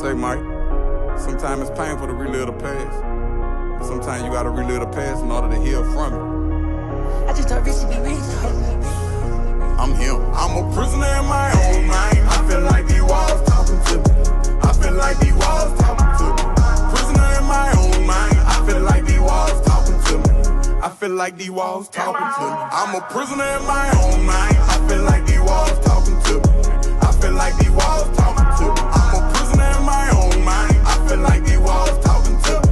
say, Mike, sometimes it's painful to relive the past. But sometimes you gotta relive the past in order to heal from it. I just thought Richie be rich. I'm him. I'm a prisoner in my own mind. I feel like these walls talking to me. I feel like these walls talking to me. Prisoner in my own mind. I feel like these walls talking to me. I feel like these walls talking to me. I'm a prisoner in my own mind. I feel like these walls talking to me. I feel like these walls talking to me. I'm a prisoner in my own mind. I feel like these walls talking to me.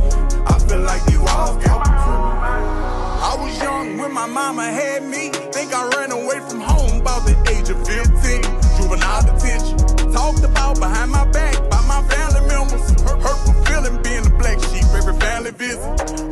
I feel like these walls talking to me. I was young when my mama had me. Think I ran away from home about the age of 15. Juvenile detention. Talked about behind my back by my family members. Hurtful feeling being the black sheep every family visit.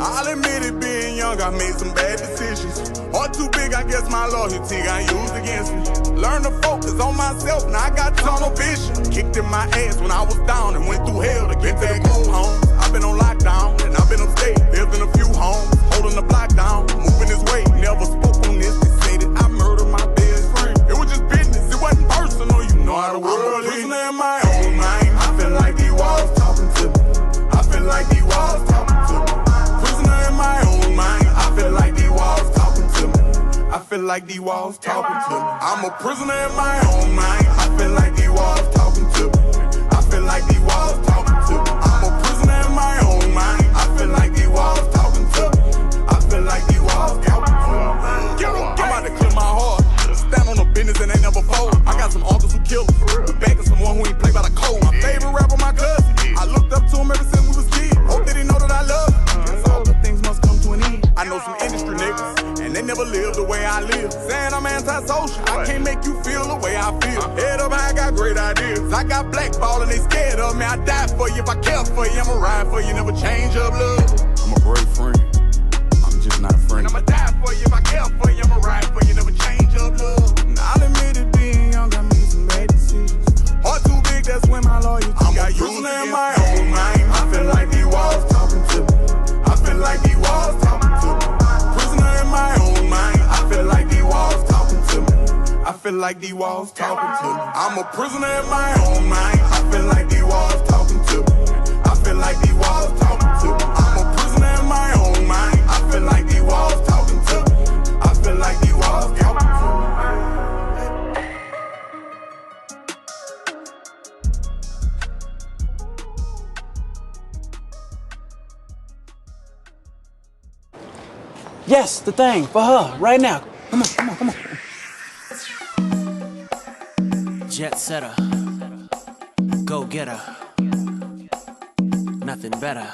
I'll admit it, being young, I made some bad decisions. Heart too big, I guess my loyalty got used against me. Learned to focus on myself, now I got tunnel vision. Kicked in my ass when I was down and went through hell to get back home. I've been on lockdown and I've been upstate. Lived in a few homes, holding the block down, moving his weight. Never spoke on this, they say that I murdered my best friend. It was just business, it wasn't personal, you know how the world is. I'm a prisoner in my own mind. I feel like these walls talking to me. I feel like these walls talking to me. Prisoner in my own mind. I feel like these walls talking to me. I feel like these walls talking to me. I'm a prisoner in my own mind. I feel like these walls talking to me. I feel like these walls talking to me. I'm a prisoner in my own mind. I feel like these walls talking to me. I feel like these walls talking to me. I'm about to clear my heart. Stand on the business and ain't never fold. I got some uncles who kill us. We back at someone who ain't play by the code. My favorite rapper, my cousin. I looked up to him ever since we was kids. Hope that he know that I love him. Guess all good things must come to an end. I know some industry niggas, and they never live the way I live. Saying I'm antisocial, I can't make you feel the way I feel. Head up, I got great ideas. I got blackball and they scared of me. I die for you if I care for you. I'ma ride for you, never change up love. I'm a great friend. I'm just not a friend. I'ma die for you if I care for you. I'ma ride for you, never change up love. And I'll admit it, being young, I made some bad decisions. Heart too big, that's when my loyalty got used in my own mind. I feel like these walls talking to me. I feel like these walls talking to me. Prisoner in my own mind. I feel like these walls talking to me. I feel like these walls talking to me. I'm a prisoner in my own mind. I feel like these walls talking to me. I feel like these walls talking to me. I'm a prisoner in my own mind. I feel like these walls talking to me. I feel like these walls talking to me. Yes, the thing, for her, right now. Come on, come on, come on. Jet setter, go getter, nothing better.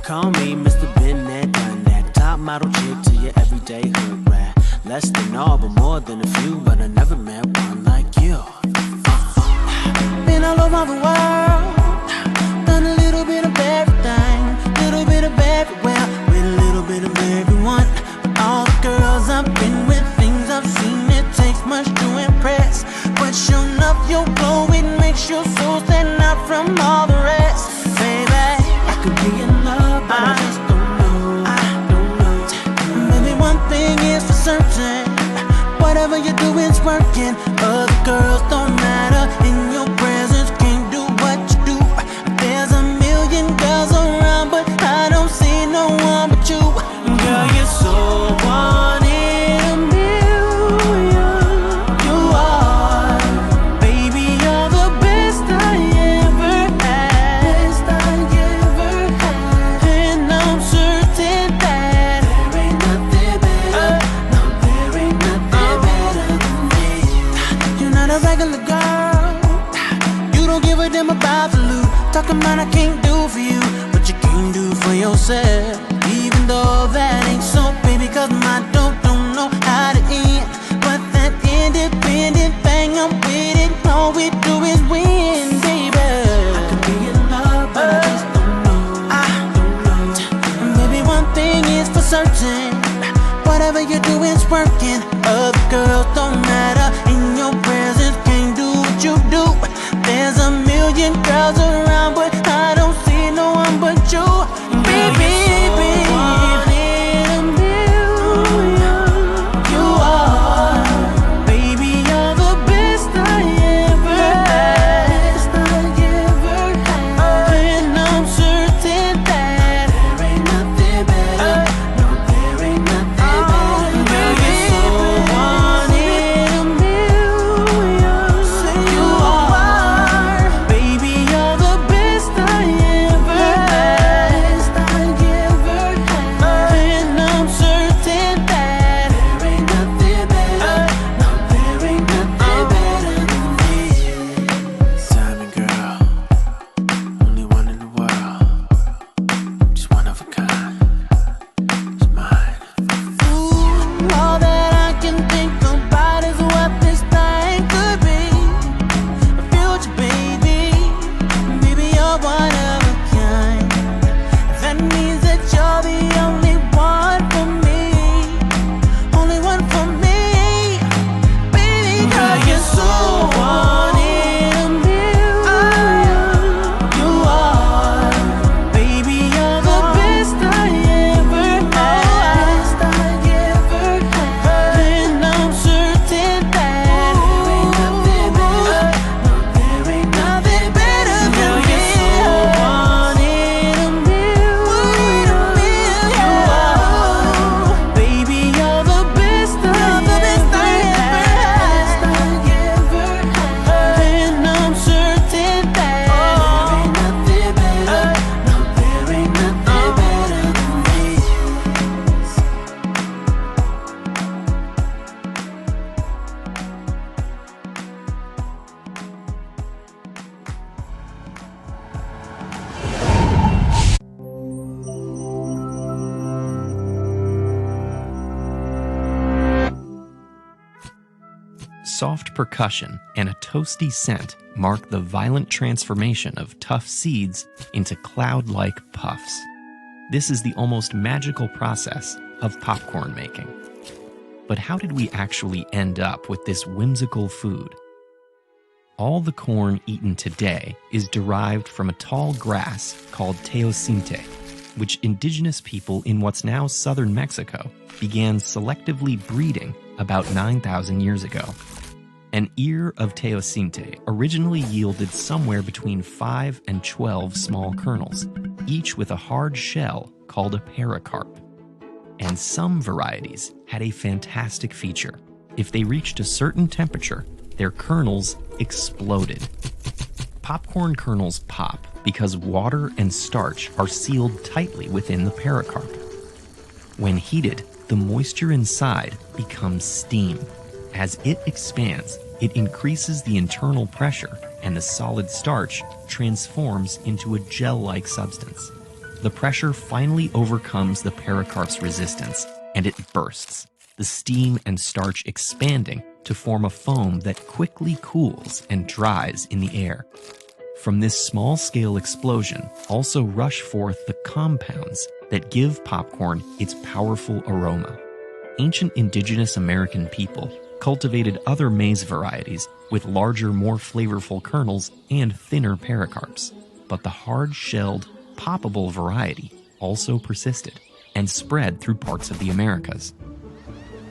Call me Mr. Been there, done that. Top model chick to your everyday hood rat. Less than all, but more than a few, but I never met one like you. Been all over the world, done a little bit of everything, little bit of everywhere, with a little bit of everyone. But all the girls I've been with, things I've seen, it takes much to impress. But sure enough, your glow, it makes your soul stand out from all the rest. Baby, I could be in love, but I just don't know. I don't know. Maybe one thing is for certain, whatever you do is working. Other girls don't matter, in your presence can't do what you do. There's a million girls around, but I don't see no one but you. Girl, you're so one in a million. You are, baby, you're the best I ever had. Best I ever had. And I'm certain that there ain't nothing better. No, there ain't nothing better than me. You're not a regular girl. You don't give a damn about the loot. Talking about I can't do for you what you can't do for yourself. Even though that ain't so, baby, cause my dope don't know how to end. But that independent thing, I'm with it. All we do is win, baby. I could be in love, but I just don't know. I don't know. And baby, one thing is for certain, whatever you do is working. Other girls don't matter, in your presence can't do what you do. There's a million girls around, but I don't see no one but you. Baby, one in a million. You are, baby, you're the best I ever had. Best I Soft percussion and a toasty scent mark the violent transformation of tough seeds into cloud-like puffs. This is the almost magical process of popcorn making. But how did we actually end up with this whimsical food? All the corn eaten today is derived from a tall grass called teosinte, which indigenous people in what's now southern Mexico began selectively breeding about 9,000 years ago. An ear of teosinte originally yielded somewhere between 5 and 12 small kernels, each with a hard shell called a pericarp. And some varieties had a fantastic feature. If they reached a certain temperature, their kernels exploded. Popcorn kernels pop because water and starch are sealed tightly within the pericarp. When heated, the moisture inside becomes steam. As it expands, it increases the internal pressure, and the solid starch transforms into a gel-like substance. The pressure finally overcomes the pericarp's resistance, and it bursts, the steam and starch expanding to form a foam that quickly cools and dries in the air. From this small-scale explosion also rush forth the compounds that give popcorn its powerful aroma. Ancient indigenous American people cultivated other maize varieties with larger, more flavorful kernels and thinner pericarps, but the hard-shelled, poppable variety also persisted and spread through parts of the Americas.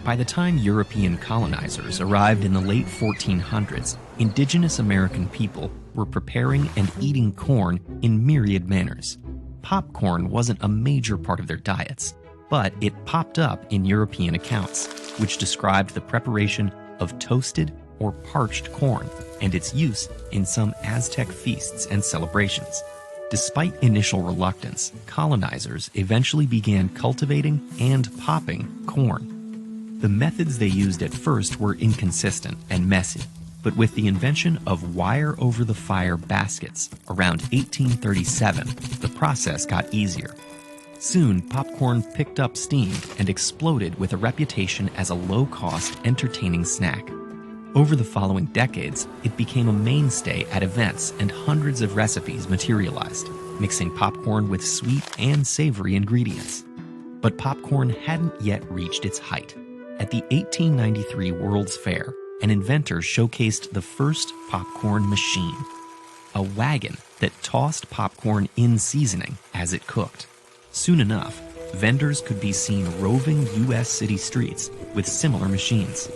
By the time European colonizers arrived in the late 1400s, indigenous American people were preparing and eating corn in myriad manners. Popcorn wasn't a major part of their diets, but it popped up in European accounts, which described the preparation of toasted or parched corn and its use in some Aztec feasts and celebrations. Despite initial reluctance, colonizers eventually began cultivating and popping corn. The methods they used at first were inconsistent and messy, but with the invention of wire-over-the-fire baskets around 1837, the process got easier. Soon, popcorn picked up steam and exploded with a reputation as a low-cost, entertaining snack. Over the following decades, it became a mainstay at events, and hundreds of recipes materialized, mixing popcorn with sweet and savory ingredients. But popcorn hadn't yet reached its height. At the 1893 World's Fair, an inventor showcased the first popcorn machine, a wagon that tossed popcorn in seasoning as it cooked. Soon enough, vendors could be seen roving U.S. city streets with similar machines.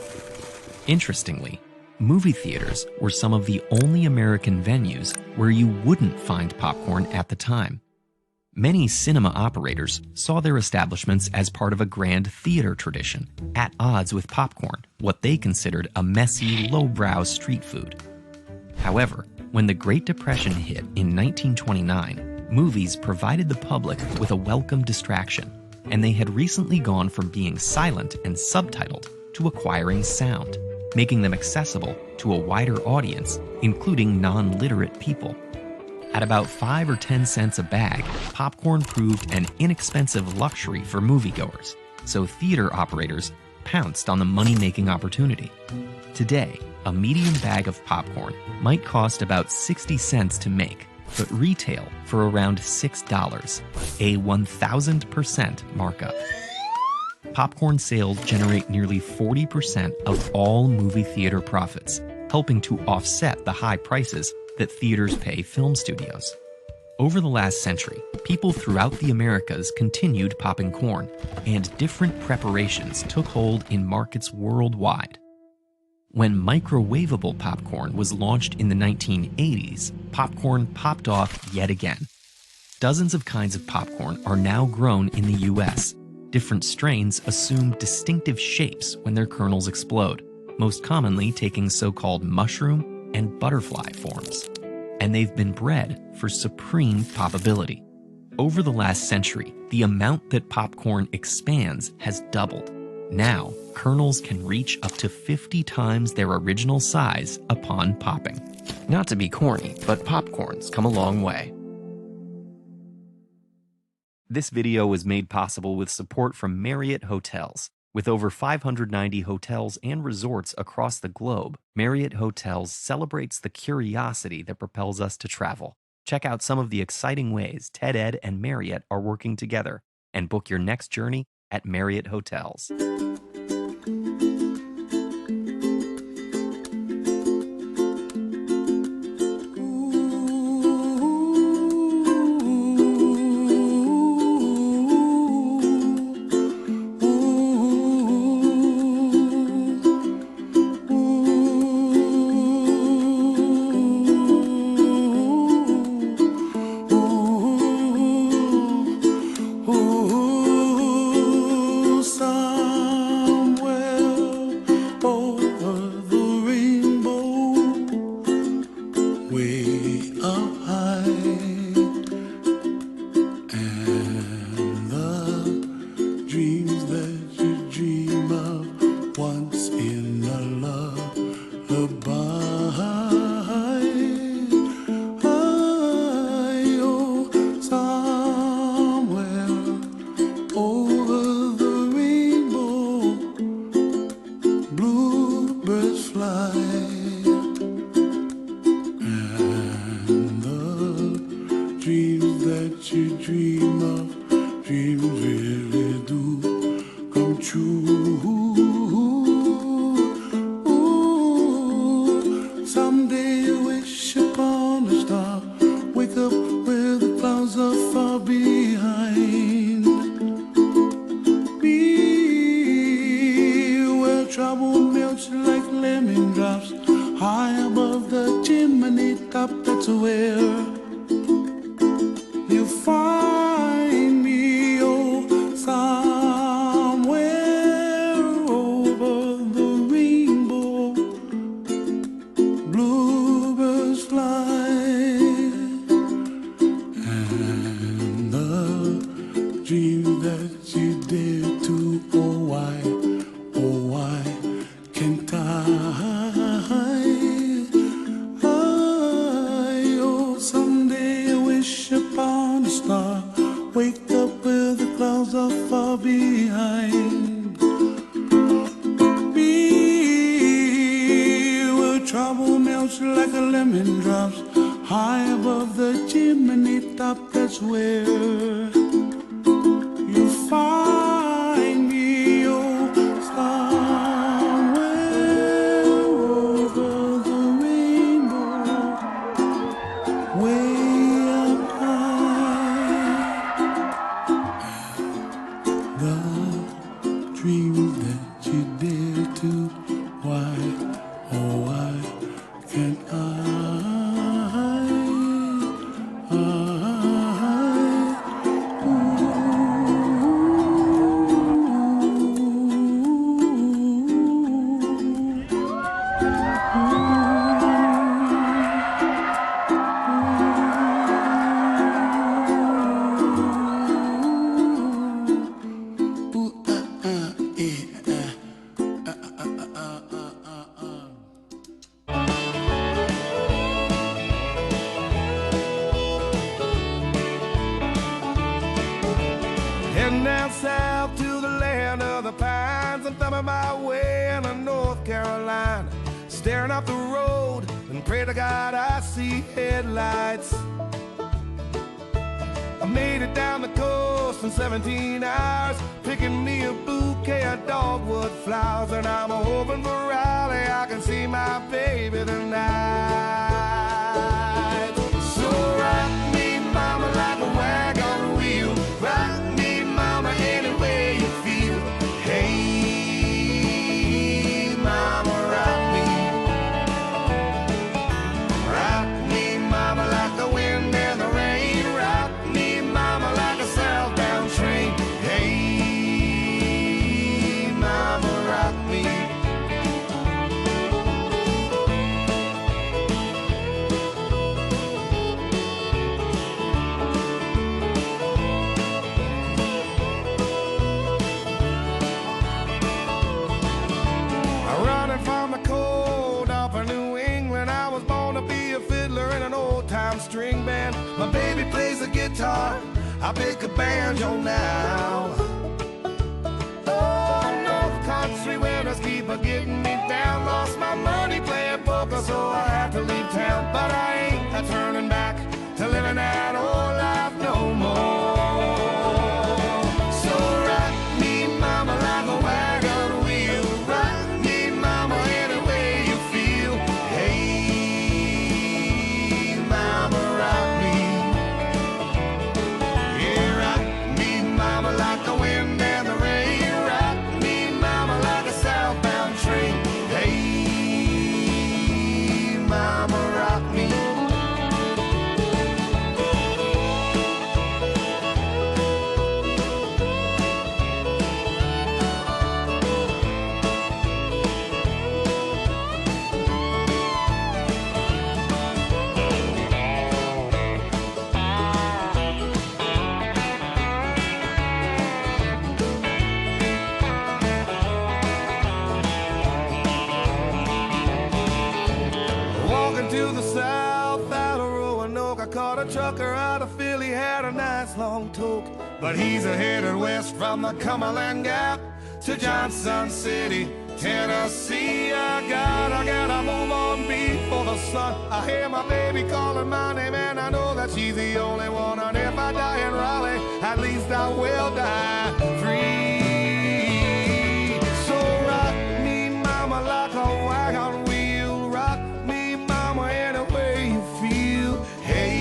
Interestingly, movie theaters were some of the only American venues where you wouldn't find popcorn at the time. Many cinema operators saw their establishments as part of a grand theater tradition, at odds with popcorn, what they considered a messy, lowbrow street food. However, when the Great Depression hit in 1929, movies provided the public with a welcome distraction, and they had recently gone from being silent and subtitled to acquiring sound, making them accessible to a wider audience, including non-literate people. At about 5 or 10 cents a bag, popcorn proved an inexpensive luxury for moviegoers, so theater operators pounced on the money-making opportunity. Today, a medium bag of popcorn might cost about 60 cents to make, but retail for around $6, a 1,000% markup. Popcorn sales generate nearly 40% of all movie theater profits, helping to offset the high prices that theaters pay film studios. Over the last century, people throughout the Americas continued popping corn, and different preparations took hold in markets worldwide. When microwavable popcorn was launched in the 1980s, popcorn popped off yet again. Dozens of kinds of popcorn are now grown in the US. Different strains assume distinctive shapes when their kernels explode, most commonly taking so-called mushroom and butterfly forms. And they've been bred for supreme poppability. Over the last century, the amount that popcorn expands has doubled. Now, kernels can reach up to 50 times their original size upon popping. Not to be corny, but popcorn's come a long way. This video was made possible with support from Marriott Hotels. With over 590 hotels and resorts across the globe, Marriott Hotels celebrates the curiosity that propels us to travel. Check out some of the exciting ways Ted Ed and Marriott are working together and book your next journey at Marriott Hotels. Heading down south to the land of the pines. I'm thumbing my way into North Carolina, staring up the road and pray to God I see headlights. I made it down the coast in 17 hours, picking me a bouquet of dogwood flowers, and I'm hoping for Raleigh I can see my baby tonight. So rock me, mama, like a wagon wheel. Rock me, mama, any way you feel. Hey, mama, rock me. Rock me, mama, like the wind and the rain. Rock me, mama, like a southbound train. Hey, mama, rock me. Running from the cold up in New England, I was born to be a fiddler in an old-time string band. My baby plays the guitar, I pick a banjo now. Oh no, country winters keep getting me down. Lost my money playing poker, so I had to leave town. But I ain't turning back to living that old life no more. So rock me, mama, like a wagon wheel. Rock me, mama, any way you feel. Hey, mama, rock me. Yeah, rock me, mama, like the wind and the rain. Rock me, mama, like a southbound train. Hey, mama, rock me. Walking to the south out of Roanoke, I caught a trucker out of Philly, had a nice long toke. But he's headed west from the Cumberland Gap to Johnson City, Tennessee. I gotta move on before the sun. I hear my baby calling my name, and I know that she's the only one. And if I die in Raleigh, at least I will die free. So rock me, mama, like a wagon wheel. Rock me, mama, any way you feel. Hey,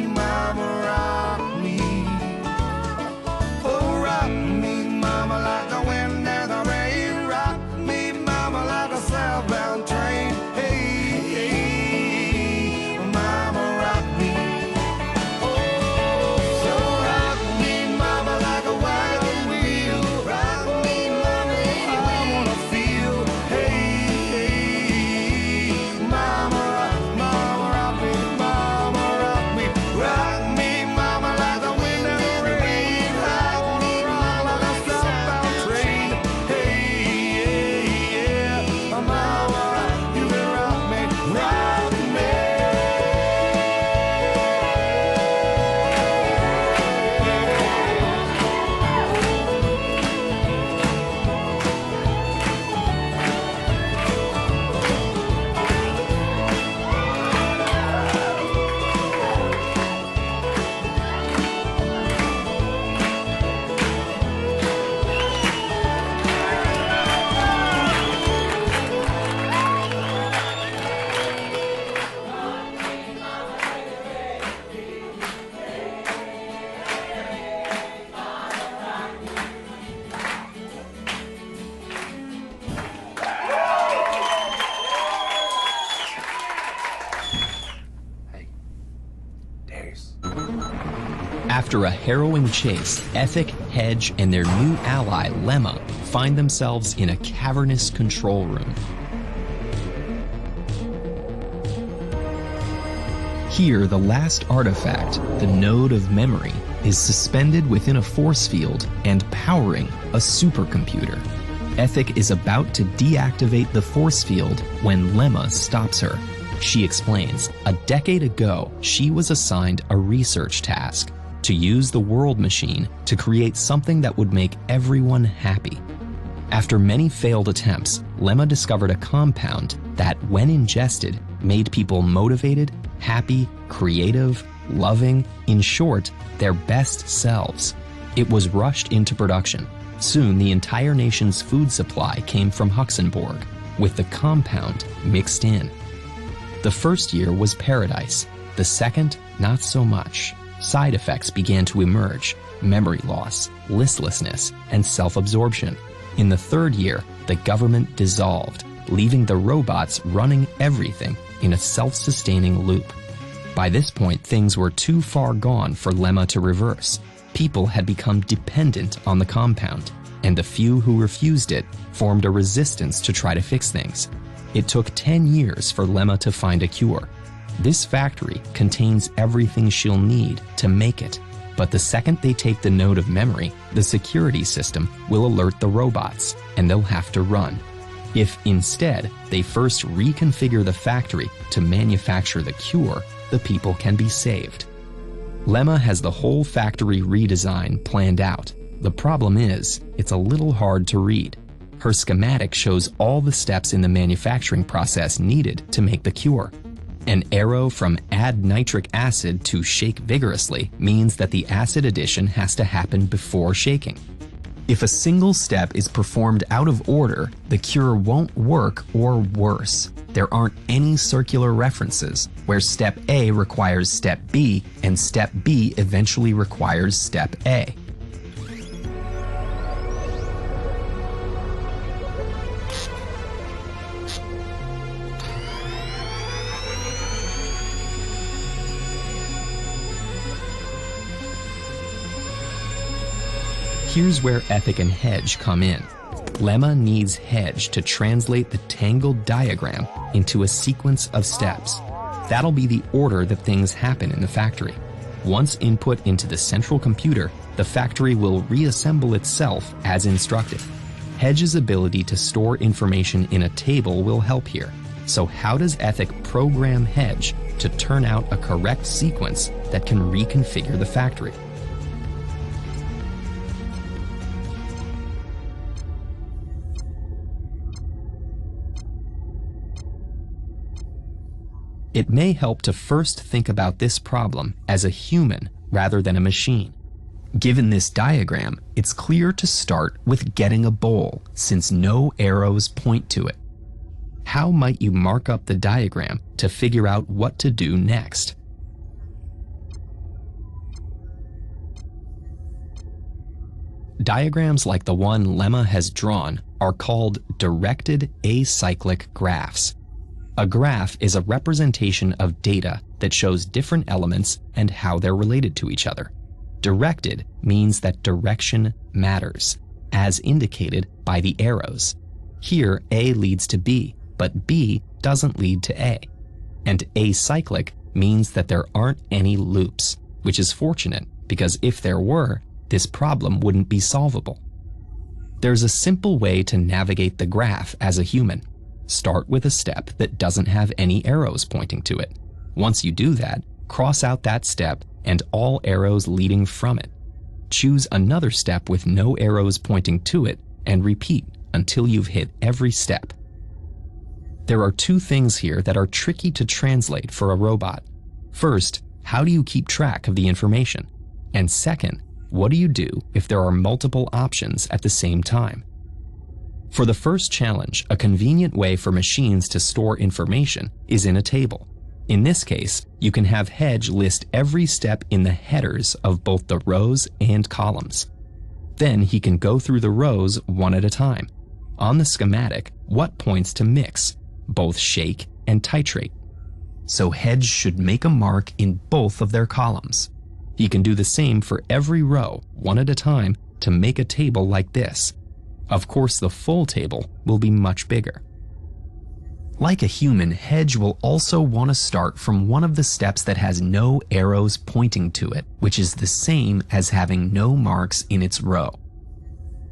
mama, rock me. Oh, rock me, mama, like the wind and the rain. Rock me, mama, like a southbound train. Hey, mama, rock me. So rock me, mama, like a wagon wheel. Rock me, mama, I wanna feel. Hey, mama, rock me, mama, rock me. Rock me, mama, like the wind and the rain. I wanna rock like a southbound train. Hey, yeah, mama, you can rock me, rock me. Darius. After a harrowing chase, Ethic, Hedge, and their new ally, Lemma, find themselves in a cavernous control room. Here, the last artifact, the Node of Memory, is suspended within a force field and powering a supercomputer. Ethic is about to deactivate the force field when Lemma stops her. She explains, a decade ago, she was assigned a research task to use the World Machine to create something that would make everyone happy. After many failed attempts, Lemma discovered a compound that, when ingested, made people motivated, happy, creative, loving, in short, their best selves. It was rushed into production. Soon, the entire nation's food supply came from Huxenborg, with the compound mixed in. The first year was paradise. The second, not so much. Side effects began to emerge: memory loss, listlessness, and self-absorption. In the third year, the government dissolved, leaving the robots running everything in a self-sustaining loop. By this point, things were too far gone for Lemma to reverse. People had become dependent on the compound, and the few who refused it formed a resistance to try to fix things. It took 10 years for Lemma to find a cure. This factory contains everything she'll need to make it. But the second they take the Node of Memory, the security system will alert the robots, and they'll have to run. If instead they first reconfigure the factory to manufacture the cure, the people can be saved. Lemma has the whole factory redesign planned out. The problem is, it's a little hard to read. Her schematic shows all the steps in the manufacturing process needed to make the cure. An arrow from add nitric acid to shake vigorously means that the acid addition has to happen before shaking. If a single step is performed out of order, the cure won't work, or worse, there aren't any circular references where step A requires step B and step B eventually requires step A. Here's where Ethic and Hedge come in. Lemma needs Hedge to translate the tangled diagram into a sequence of steps. That'll be the order that things happen in the factory. Once input into the central computer, the factory will reassemble itself as instructed. Hedge's ability to store information in a table will help here. So how does Ethic program Hedge to turn out a correct sequence that can reconfigure the factory? It may help to first think about this problem as a human rather than a machine. Given this diagram, it's clear to start with getting a bowl, since no arrows point to it. How might you mark up the diagram to figure out what to do next? Diagrams like the one Lemma has drawn are called directed acyclic graphs. A graph is a representation of data that shows different elements and how they're related to each other. Directed means that direction matters, as indicated by the arrows. Here, A leads to B, but B doesn't lead to A. And acyclic means that there aren't any loops, which is fortunate because if there were, this problem wouldn't be solvable. There's a simple way to navigate the graph as a human. Start with a step that doesn't have any arrows pointing to it. Once you do that, cross out that step and all arrows leading from it. Choose another step with no arrows pointing to it and repeat until you've hit every step. There are two things here that are tricky to translate for a robot. First, how do you keep track of the information? And second, what do you do if there are multiple options at the same time? For the first challenge, a convenient way for machines to store information is in a table. In this case, you can have Hedge list every step in the headers of both the rows and columns. Then he can go through the rows one at a time. On the schematic, what points to mix, both shake and titrate. So Hedge should make a mark in both of their columns. He can do the same for every row, one at a time, to make a table like this. Of course, the full table will be much bigger. Like a human, Hedge will also want to start from one of the steps that has no arrows pointing to it, which is the same as having no marks in its row.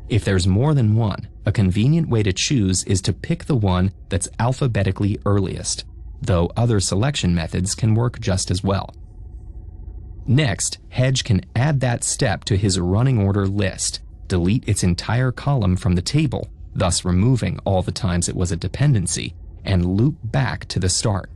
If there's more than one, a convenient way to choose is to pick the one that's alphabetically earliest, though other selection methods can work just as well. Next, Hedge can add that step to his running order list, delete its entire column from the table, thus removing all the times it was a dependency, and loop back to the start.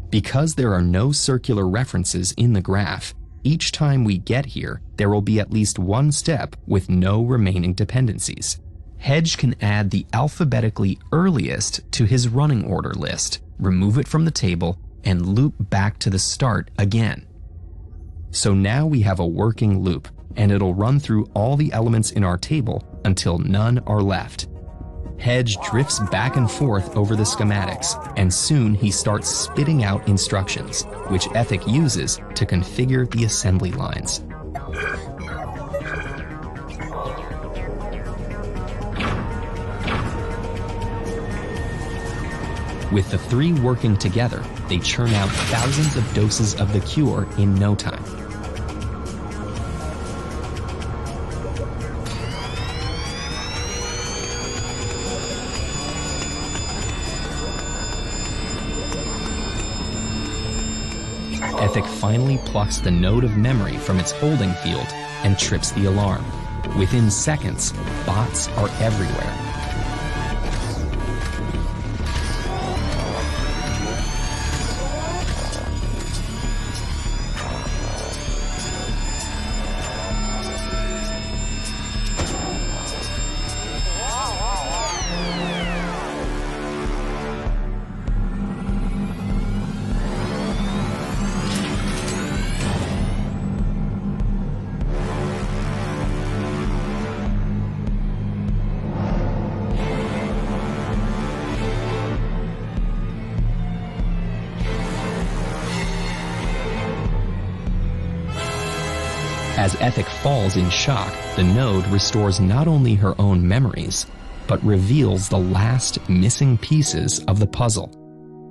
Because there are no circular references in the graph, each time we get here, there will be at least one step with no remaining dependencies. Hedge can add the alphabetically earliest to his running order list, remove it from the table, and loop back to the start again. So now we have a working loop, and it'll run through all the elements in our table until none are left. Hedge drifts back and forth over the schematics, and soon he starts spitting out instructions, which Ethic uses to configure the assembly lines. With the three working together, they churn out thousands of doses of the cure in no time. Ethic finally plucks the node of memory from its holding field and trips the alarm. Within seconds, bots are everywhere. As Ethic falls in shock, the node restores not only her own memories, but reveals the last missing pieces of the puzzle.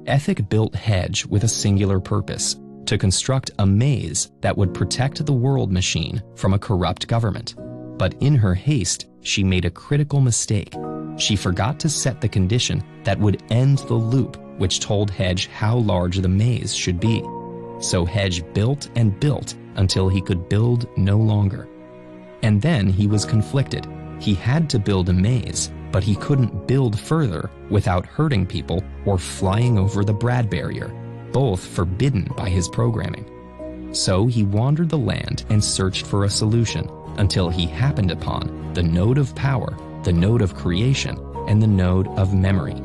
Ethic built Hedge with a singular purpose: to construct a maze that would protect the world machine from a corrupt government. But in her haste, she made a critical mistake. She forgot to set the condition that would end the loop, which told Hedge how large the maze should be. So Hedge built and built until he could build no longer. And then he was conflicted. He had to build a maze, but he couldn't build further without hurting people or flying over the Brad barrier, both forbidden by his programming. So he wandered the land and searched for a solution until he happened upon the node of power, the node of creation, and the node of memory.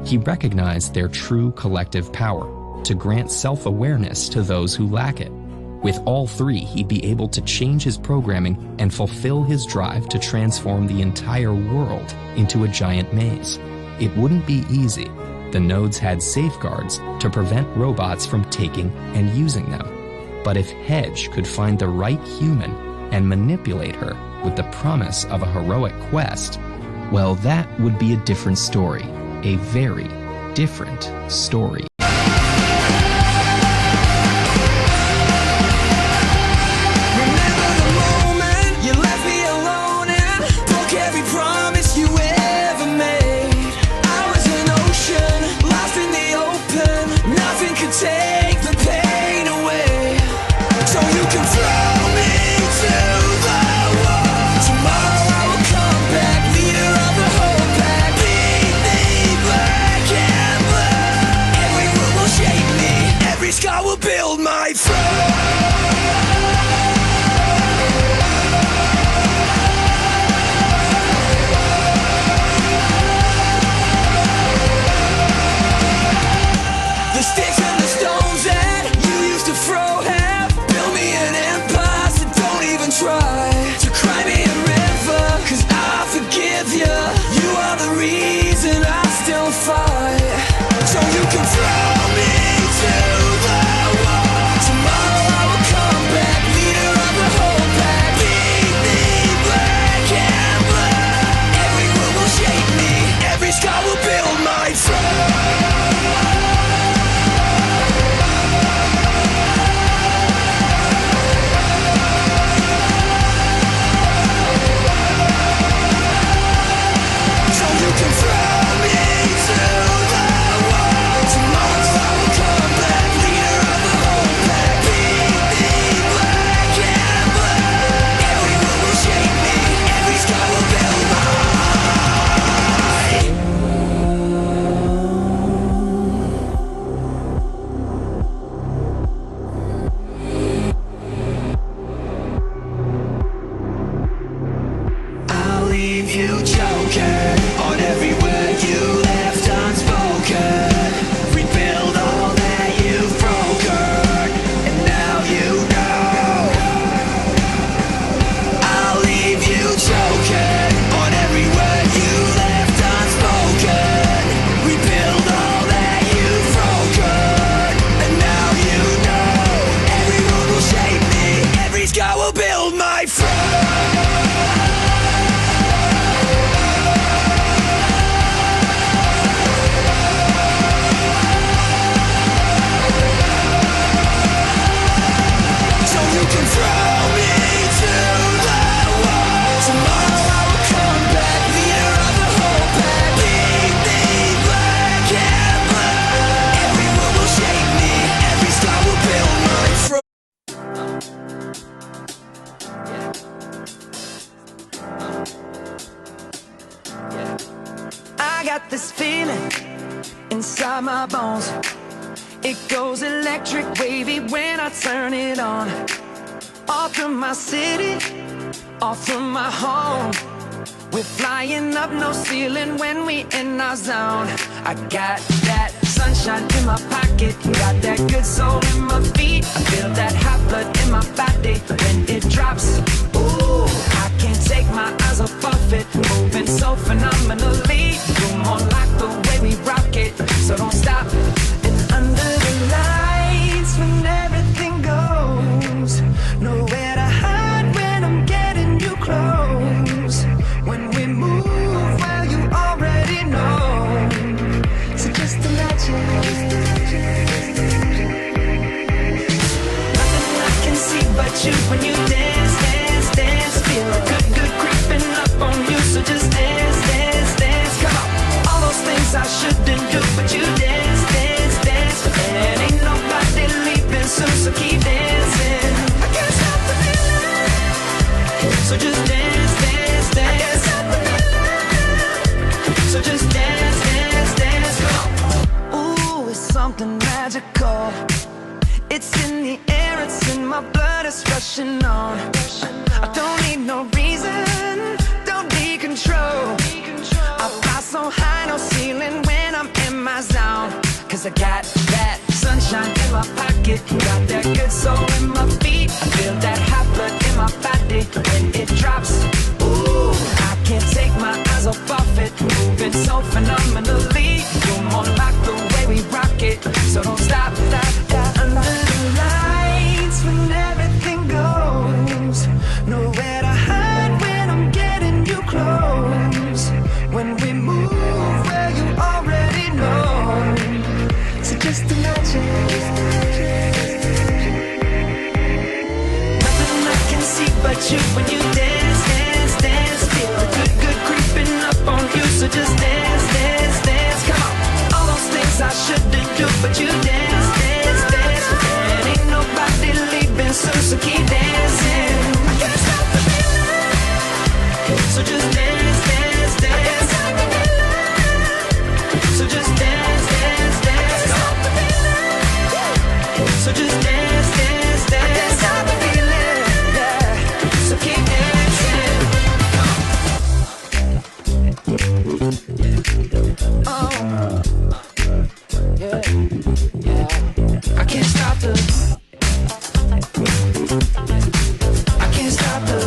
He recognized their true collective power to grant self-awareness to those who lack it. With all three, he'd be able to change his programming and fulfill his drive to transform the entire world into a giant maze. It wouldn't be easy. The nodes had safeguards to prevent robots from taking and using them. But if Hedge could find the right human and manipulate her with the promise of a heroic quest, well, that would be a different story. A very different story. Every I got this feeling inside my bones. It goes electric wavy when I turn it on. All through my city, all through my home. We're flying up, no ceiling when we in our zone. I got that sunshine in my pocket, got that good soul in my feet. I feel that hot blood in my body when it drops. Ooh, I can't take my eyes off it, moving so phenomenally. You're more like the way we rock it, so don't stop. And under the lights when everything goes, nowhere to hide when I'm getting you close. When we move, well, you already know. So just imagine. Nothing I can see but you when you dance, dance, dance. Feel good, good creeping up on you. So just dance, dance, dance. Come on. All those things I shouldn't do, but you dance, dance, dance. And ain't nobody leaving soon, so keep dancing. I can't stop the feeling. So just dance, dance, dance. So just dance, dance, dance, come on. Ooh, it's something magical. It's in the air, it's in my blood, it's rushing on. I don't need no reason, don't need control. I fly so high, no ceiling when I'm in my zone. Cause I got that sunshine in my pocket, got that good soul in my feet. I feel that hot blood in my body when it drops. Ooh, I can't take my eyes off it, moving so phenomenally. You're more like the way we rock it, so don't stop, stop, stop. Under the lights when everything goes, nowhere to hide when I'm getting you close. When we move, well, you already know. So just imagine. Nothing I can see but you when you dance, dance, dance. Feel the good, good creeping up on you. So just dance, dance, dance. Come on. All those things I shouldn't do, but you dance, dance, dance. And ain't nobody leaving soon, so keep dancing. I can't stop the feeling. So just dance, dance, dance. So just dance, dance, dance. So just dance, dance, dance. I can't stop the feeling, yeah. So keep dancing. Oh, yeah, yeah. I can't stop the. I can't stop the.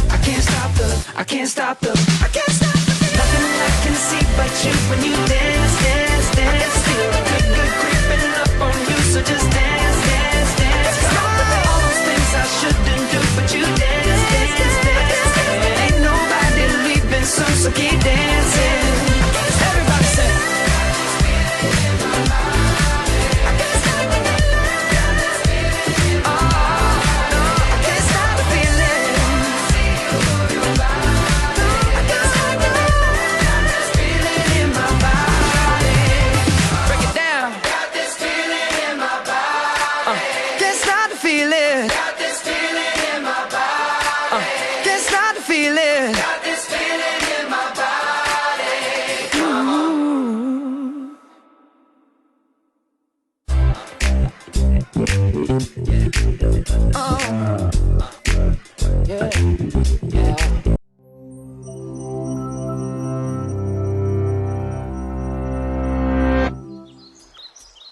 I can't stop the. I can't stop the. I can't stop the. Nothing I can see but you when you dance, dance, dance. Feel good, good creeping up on you. So just dance, dance, dance. All those things I shouldn't do, but you dance, dance, dance. And ain't nobody leaving soon, so keep dancing. Everybody say.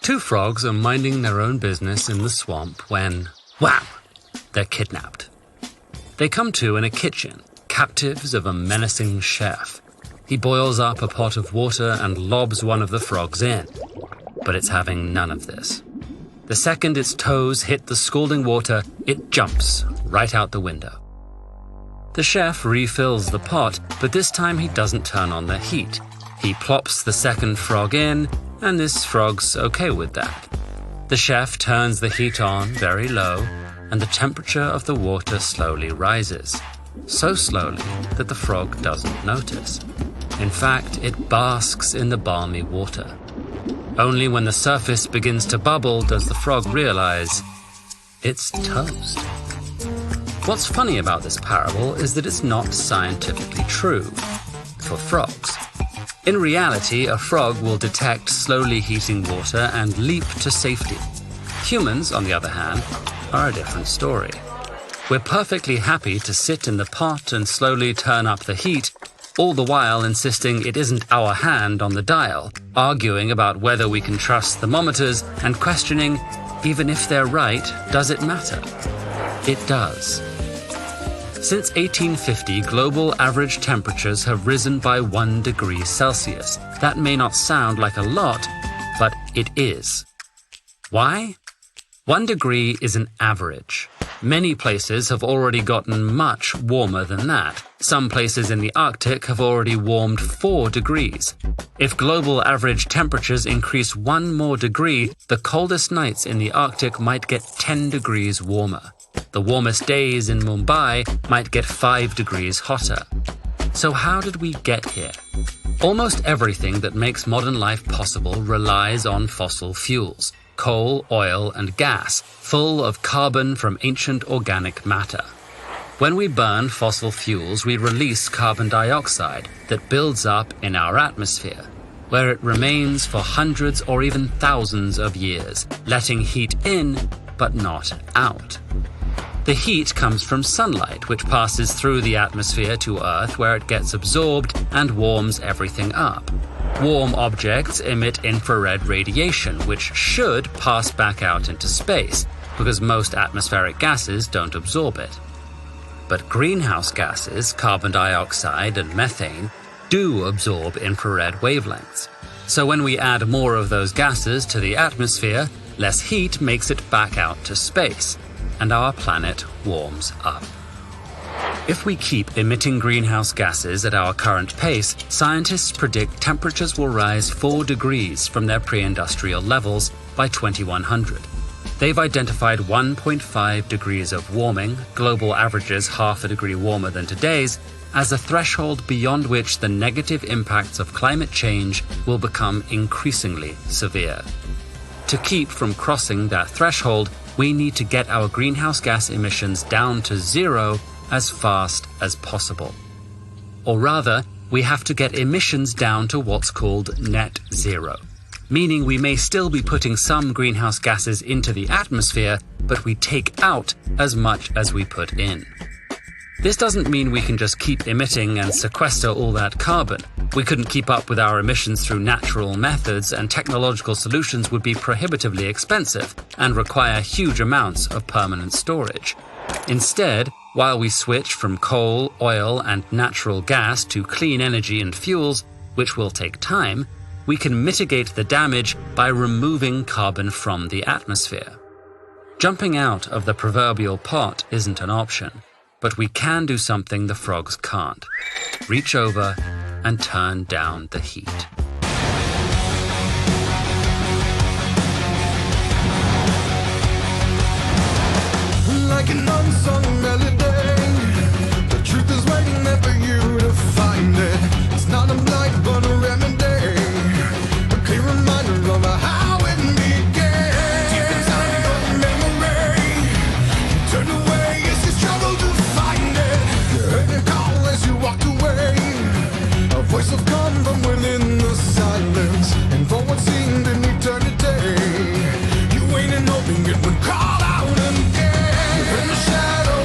Two frogs are minding their own business in the swamp when, wham, they're kidnapped. They come to in a kitchen, captives of a menacing chef. He boils up a pot of water and lobs one of the frogs in, but it's having none of this. The second its toes hit the scalding water, it jumps right out the window. The chef refills the pot, but this time he doesn't turn on the heat. He plops the second frog in, and this frog's okay with that. The chef turns the heat on very low, and the temperature of the water slowly rises. So slowly that the frog doesn't notice. In fact, it basks in the balmy water. Only when the surface begins to bubble does the frog realize it's toast. What's funny about this parable is that it's not scientifically true for frogs. In reality, a frog will detect slowly heating water and leap to safety. Humans, on the other hand, are a different story. We're perfectly happy to sit in the pot and slowly turn up the heat, all the while insisting it isn't our hand on the dial, arguing about whether we can trust thermometers and questioning, even if they're right, does it matter? It does. Since 1850, global average temperatures have risen by 1 degree Celsius. That may not sound like a lot, but it is. Why? 1 degree is an average. Many places have already gotten much warmer than that. Some places in the Arctic have already warmed 4 degrees. If global average temperatures increase 1 more degree, the coldest nights in the Arctic might get 10 degrees warmer. The warmest days in Mumbai might get 5 degrees hotter. So how did we get here? Almost everything that makes modern life possible relies on fossil fuels. Coal, oil, and gas, full of carbon from ancient organic matter. When we burn fossil fuels, we release carbon dioxide that builds up in our atmosphere, where it remains for hundreds or even thousands of years, letting heat in, but not out. The heat comes from sunlight, which passes through the atmosphere to Earth, where it gets absorbed and warms everything up. Warm objects emit infrared radiation, which should pass back out into space, because most atmospheric gases don't absorb it. But greenhouse gases, carbon dioxide and methane, do absorb infrared wavelengths. So when we add more of those gases to the atmosphere, less heat makes it back out to space, and our planet warms up. If we keep emitting greenhouse gases at our current pace, scientists predict temperatures will rise 4 degrees from their pre-industrial levels by 2100. They've identified 1.5 degrees of warming, global averages half a degree warmer than today's, as a threshold beyond which the negative impacts of climate change will become increasingly severe. To keep from crossing that threshold, we need to get our greenhouse gas emissions down to zero as fast as possible. Or rather, we have to get emissions down to what's called net zero, meaning we may still be putting some greenhouse gases into the atmosphere, but we take out as much as we put in. This doesn't mean we can just keep emitting and sequester all that carbon. We couldn't keep up with our emissions through natural methods, and technological solutions would be prohibitively expensive and require huge amounts of permanent storage. Instead, while we switch from coal, oil, and natural gas to clean energy and fuels, which will take time, we can mitigate the damage by removing carbon from the atmosphere. Jumping out of the proverbial pot isn't an option, but we can do something the frogs can't: reach over and turn down the heat. Like an unsung melody, the truth is waiting there for you to find it. It's not a blight but a remedy, a clear reminder of how it began. Deep inside your memory, you turned away as you struggled to find it. You heard it call as you walked away, a voice will come from within the silence, and for what seemed an eternity, you waited hoping it would call out again. In the shadow,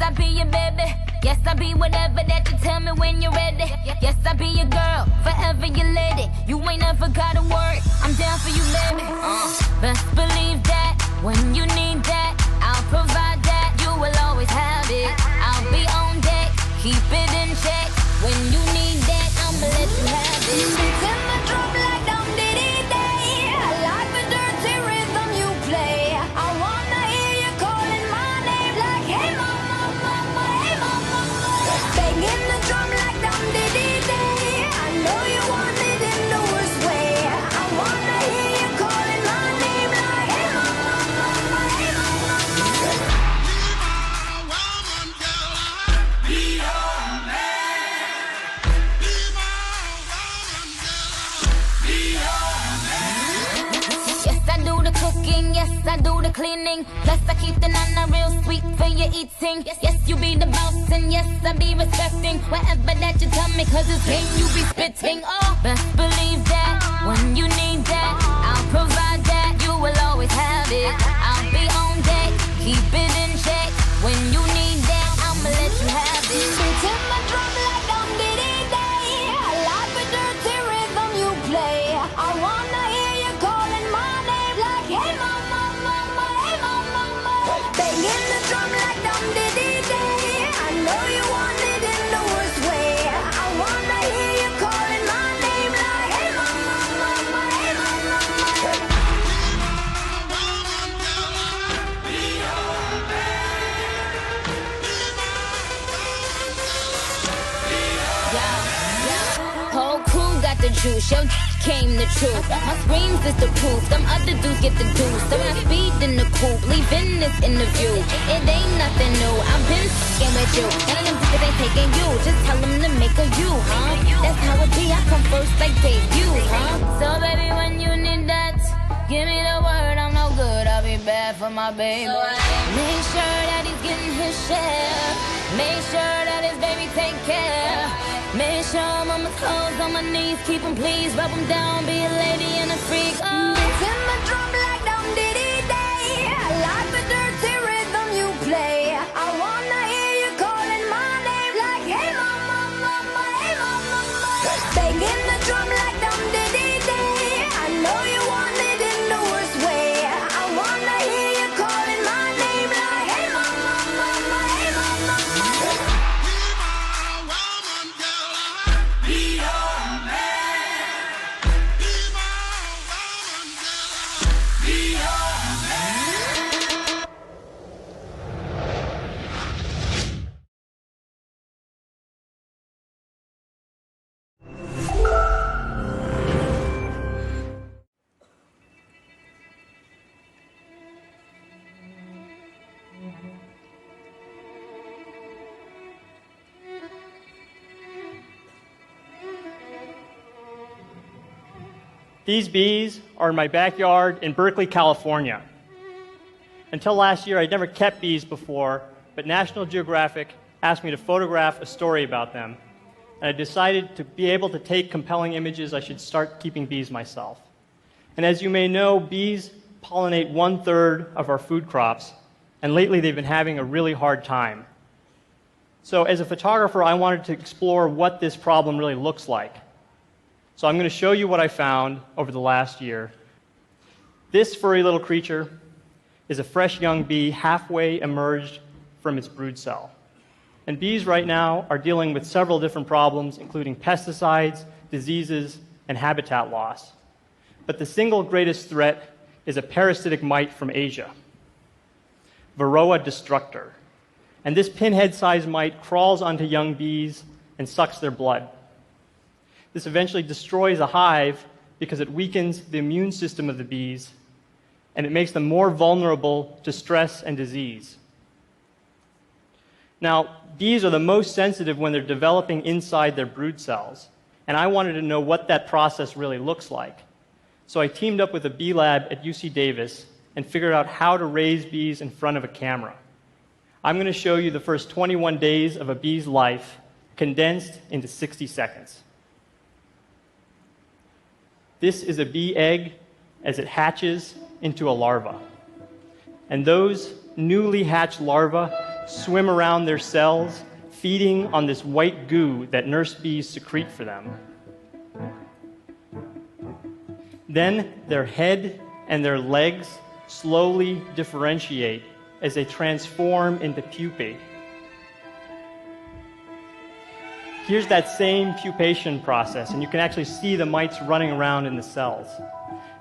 I be your baby. Yes, I be whatever that you tell me when you're ready. Yes, I be your girl, forever your lady. You ain't never gotta worry, I'm down for you, baby. Best believe that when you need that, I'll provide that. You will always have it. I'll be on deck, keep it in check. When you need that, I'ma let you have it. Beats in the drum like dum diddy day. I like the dirty rhythm you play. I wanna hear you calling my name like, hey mama, mama, hey mama, mama. Banging the drum like dum diddy day. I know you want it in the worst way. I wanna hear you calling my name like, hey mama, mama, hey mama, mama. Yes, I do the cooking, yes, I do the cleaning. Plus, I keep the nana real sweet for your eating. Yes, you be the boss, and yes, I be respecting whatever that you tell me, cause it's game you be spitting. Oh, best believe that when you need that, I'll provide that. You will always have it. I'll be on deck, keep it in check. When you need that, I'ma let you have it. Beats in the drum like dum diddy day. I like the dirty rhythm you play. I wanna hear you calling my name like, hey mama, mama, hey mama, mama. Banging the drum like dum diddy day. I know you want it in the worst way. I wanna hear you calling my name like, hey mama, mama, hey mama, mama. Whole crew got the juice, yo came the truth. My screams is the proof, them other dudes get the deuce. So when I speed in the coupe, leaving this interview, it ain't nothing new, I've been f***ing with you. None of them niggas ain't taking you, just tell them to make a you, huh? That's how it be, I come first like debut, huh? So baby, when you need that, give me the word, I'm no good, I'll be bad for my baby. Make sure that he's getting his share, make sure that his baby take care. Make sure I'm on my toes, on my knees, keep him please, rub him down, be a lady and a freak. Oh. Beats in the drum like dum diddy day. I like the dirty rhythm you play. I wanna hear you calling my name like, hey mama, mama, hey mama, mama. Banging the drum like dum diddy day. I know you want it in the worst way. I wanna hear you calling my name like, hey mama, mama, hey mama, mama. These bees are in my backyard in Berkeley, California. Until last year, I'd never kept bees before, but National Geographic asked me to photograph a story about them. And I decided to be able to take compelling images, I should start keeping bees myself. And as you may know, bees pollinate 1/3 of our food crops, and lately they've been having a really hard time. So as a photographer, I wanted to explore what this problem really looks like. So I'm going to show you what I found over the last year. This furry little creature is a fresh young bee halfway emerged from its brood cell. And bees right now are dealing with several different problems, including pesticides, diseases, and habitat loss. But the single greatest threat is a parasitic mite from Asia, Varroa destructor. And this pinhead-sized mite crawls onto young bees and sucks their blood. This eventually destroys a hive because it weakens the immune system of the bees, and it makes them more vulnerable to stress and disease. Now, bees are the most sensitive when they're developing inside their brood cells, and I wanted to know what that process really looks like. So I teamed up with a bee lab at UC Davis and figured out how to raise bees in front of a camera. I'm going to show you the first 21 days of a bee's life condensed into 60 seconds. This is a bee egg as it hatches into a larva. And those newly hatched larvae swim around their cells, feeding on this white goo that nurse bees secrete for them. Then their head and their legs slowly differentiate as they transform into pupae. Here's that same pupation process, and you can actually see the mites running around in the cells.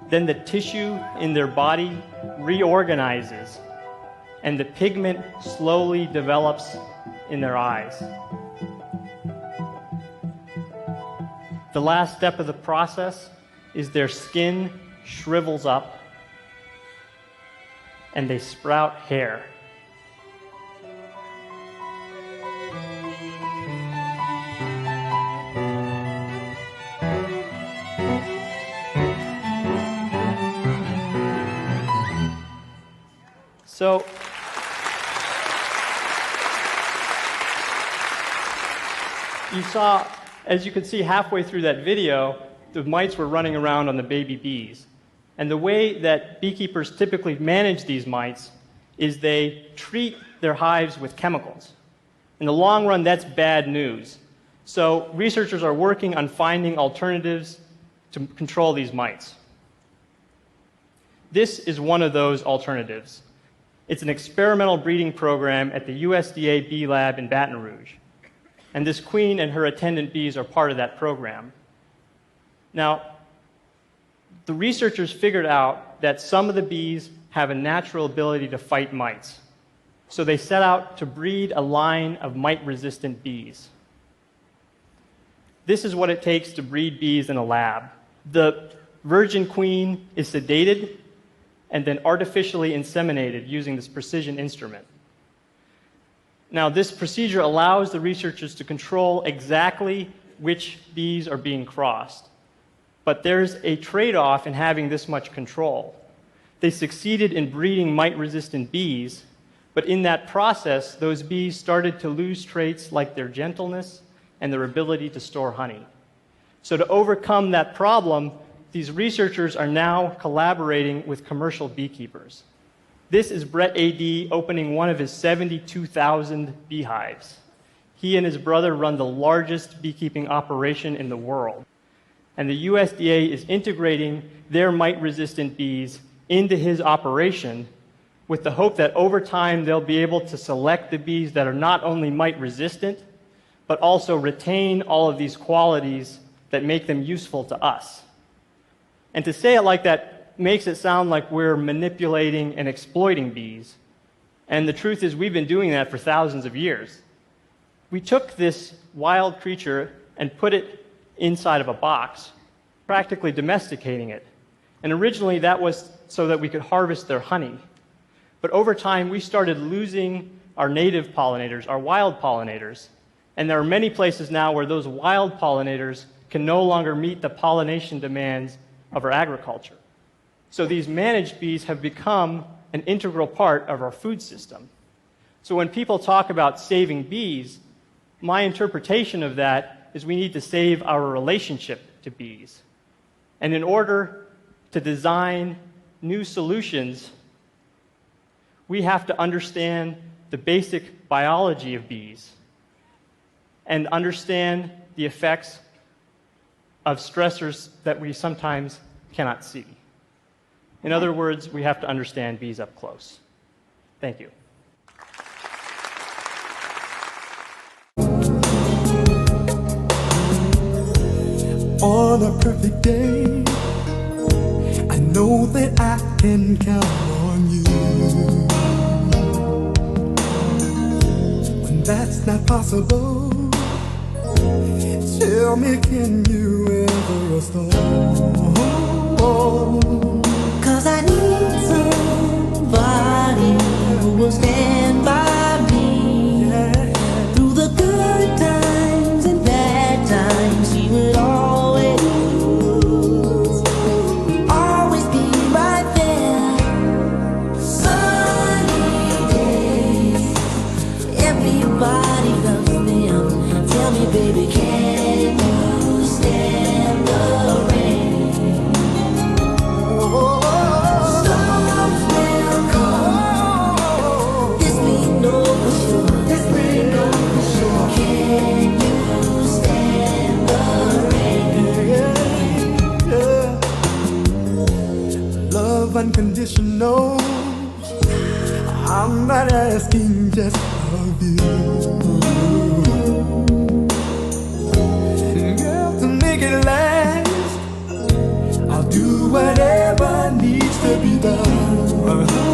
Then the tissue in their body reorganizes, and the pigment slowly develops in their eyes. The last step of the process is their skin shrivels up and they sprout hair. So, you saw, as you can see halfway through that video, the mites were running around on the baby bees. And the way that beekeepers typically manage these mites is they treat their hives with chemicals. In the long run, that's bad news. So researchers are working on finding alternatives to control these mites. This is one of those alternatives. It's an experimental breeding program at the USDA Bee Lab in Baton Rouge. And this queen and her attendant bees are part of that program. Now, the researchers figured out that some of the bees have a natural ability to fight mites. So they set out to breed a line of mite-resistant bees. This is what it takes to breed bees in a lab. The virgin queen is sedated and then artificially inseminated using this precision instrument. Now, this procedure allows the researchers to control exactly which bees are being crossed. But there's a trade-off in having this much control. They succeeded in breeding mite-resistant bees, but in that process, those bees started to lose traits like their gentleness and their ability to store honey. So to overcome that problem, these researchers are now collaborating with commercial beekeepers. This is Brett A.D. opening one of his 72,000 beehives. He and his brother run the largest beekeeping operation in the world. And the USDA is integrating their mite-resistant bees into his operation with the hope that over time they'll be able to select the bees that are not only mite-resistant, but also retain all of these qualities that make them useful to us. And to say it like that makes it sound like we're manipulating and exploiting bees. And the truth is we've been doing that for thousands of years. We took this wild creature and put it inside of a box, practically domesticating it. And originally that was so that we could harvest their honey. But over time we started losing our native pollinators, our wild pollinators. And there are many places now where those wild pollinators can no longer meet the pollination demands of our agriculture. So these managed bees have become an integral part of our food system. So when people talk about saving bees, my interpretation of that is we need to save our relationship to bees. And in order to design new solutions, we have to understand the basic biology of bees and understand the effects of stressors that we sometimes cannot see. In other words, we have to understand bees up close. Thank you. On a perfect day, I know that I can count on you. When that's not possible, tell me, can you ever restore? 'Cause I need somebody who will stand by me through the good times and bad times. She would always be right there. Sunny days, everybody loves them. Tell me, baby, can you stand the rain? love unconditional. I'm not asking just of you. Girl, to make it last, I'll do whatever needs to be done.